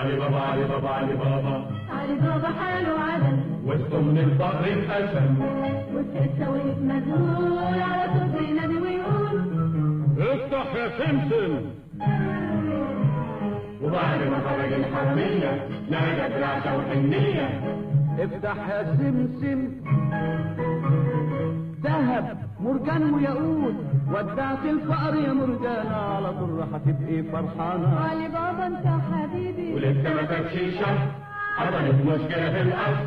علي بابا علي بابا علي بابا علي بابا حاله عدم وسطه من الفقر اتقسم والستة وقف مذهول على صوت ينادي ويقول افتح يا سمسم. وبعد ما خرج الحرامية نادى برعشة وحنية افتح يا سمسم، ذهب مرجان وياقوت، ودعت الفقر يا مرجانة، على طول هتبقي فرحانة. علي بابا انت حبيبي ولسه ما فاتش شهر حصلت مشكلة في القصر،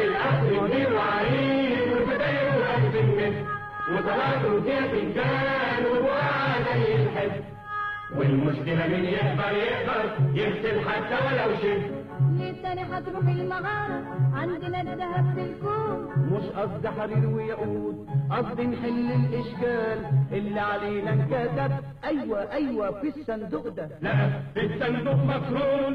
القصر مدير وعريس والفتاير وقلب النسر وطلعته فيها فنجان وبقى زي الحب، والمشكلة مين يقدر يغسل حتى ولو شبر. ليه تاني هتروح المغارة عندنا الذهب في الكون؟ مش قصدي حرير وياقوت، قصدي نحل الاشكال اللي علينا انكتب. ايوه في الصندوق ده. لا في الصندوق مفرول.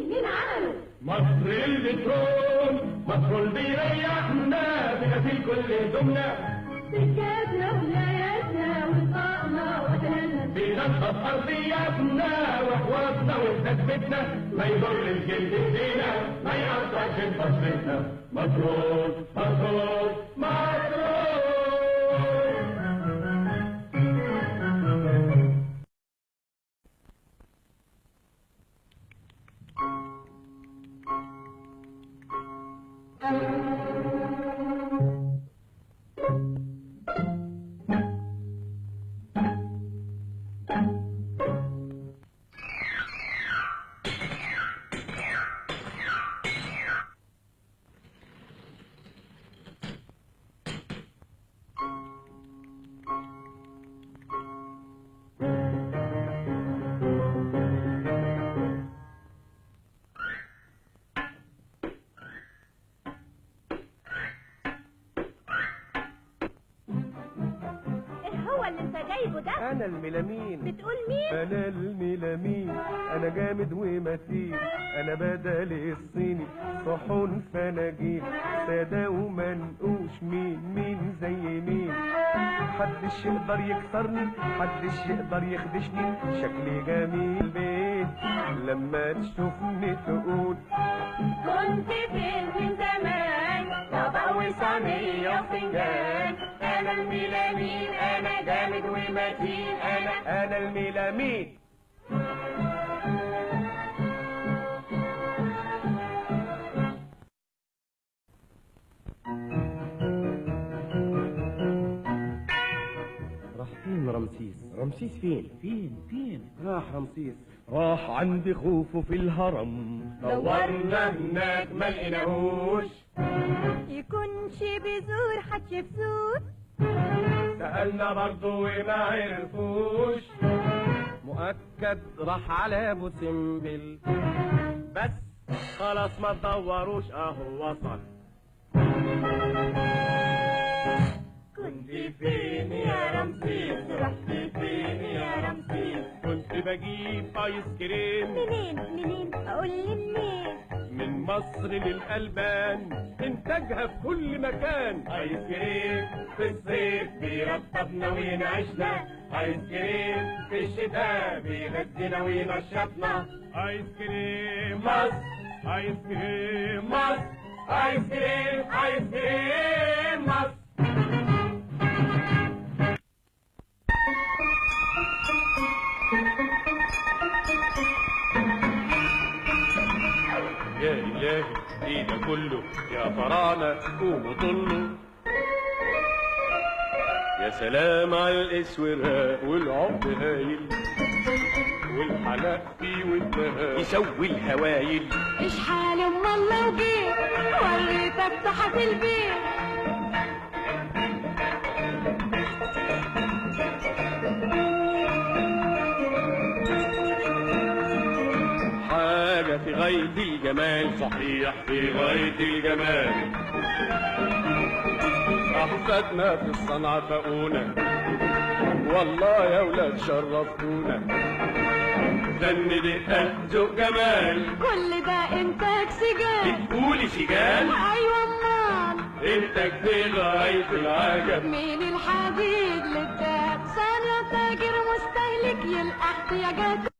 مين عمله؟ مصر البترول، مصر اللي بيريحنا بغسيل كل هدومنا سكاتنا ولاياتنا وطاقنا وأهلنا، بننظف أرضياتنا وحوضنا وتثبتنا، ما يضر الجلد فينا ما يأثرش في بشرتنا. مصروف مصروف مصروف. اللي انت جايبه ده؟ انا الميلامين. بتقول مين؟ انا الميلامين، انا جامد ومتين، انا بدل الصيني صحون فناجين، سادة ومنقوش، مين زي مين، محدش يقدر يكسرني، محدش يقدر يخدشني، شكلي جميل بيه لما تشوفني تقول كنت فين من زمان، طبق وصينية وفنجان. انا الميلامين، انا جامد ومتين، انا الميلامين. راح فين رمسيس؟ رمسيس فين؟ راح رمسيس، راح عند خوفه في الهرم، دورنا هناك ما لقيناهوش، يكونش بيزور حتشبسوت، سألنا برضه وما عرفوش، مؤكد راح على ابو سمبل، بس خلاص ما تدوروش اهو وصل. كنت فين يا رمسيس؟ رحت فين يا رمسيس؟ كنت بجيب ايس كريم. منين؟ اقول لي منين؟ من مصر للألبان، إنتاجها في كل مكان. آيس كريم في الصيف بيرطبنا وينعشنا، آيس كريم في الشتاء بيغذينا وينشطنا. آيس كريم مصر، آيس كريم مصر، آيس كريم مصر. يا إلهي إيه ده كله، يا فراعنة قوموا طلوا، يا سلام على الإسوراء والعمر هايل، والحلاق فيه والنهار يسوي الهوايل. ايش حالي امال لو جيت وريتك تحت البيت؟ حاجة في غاية الجمال، صحيح في غاية الجمال، أحفادنا في الصنعة فوقونا، والله يا ولاد شرفتونا، فن دقة ذوق جمال. كل ده انتاج سجال. بتقولي سجال؟ ايوه امال. انتاج في غاية العجب. من الحديد للدهب، ثانية تاجر مستهلك يلقى احتياجات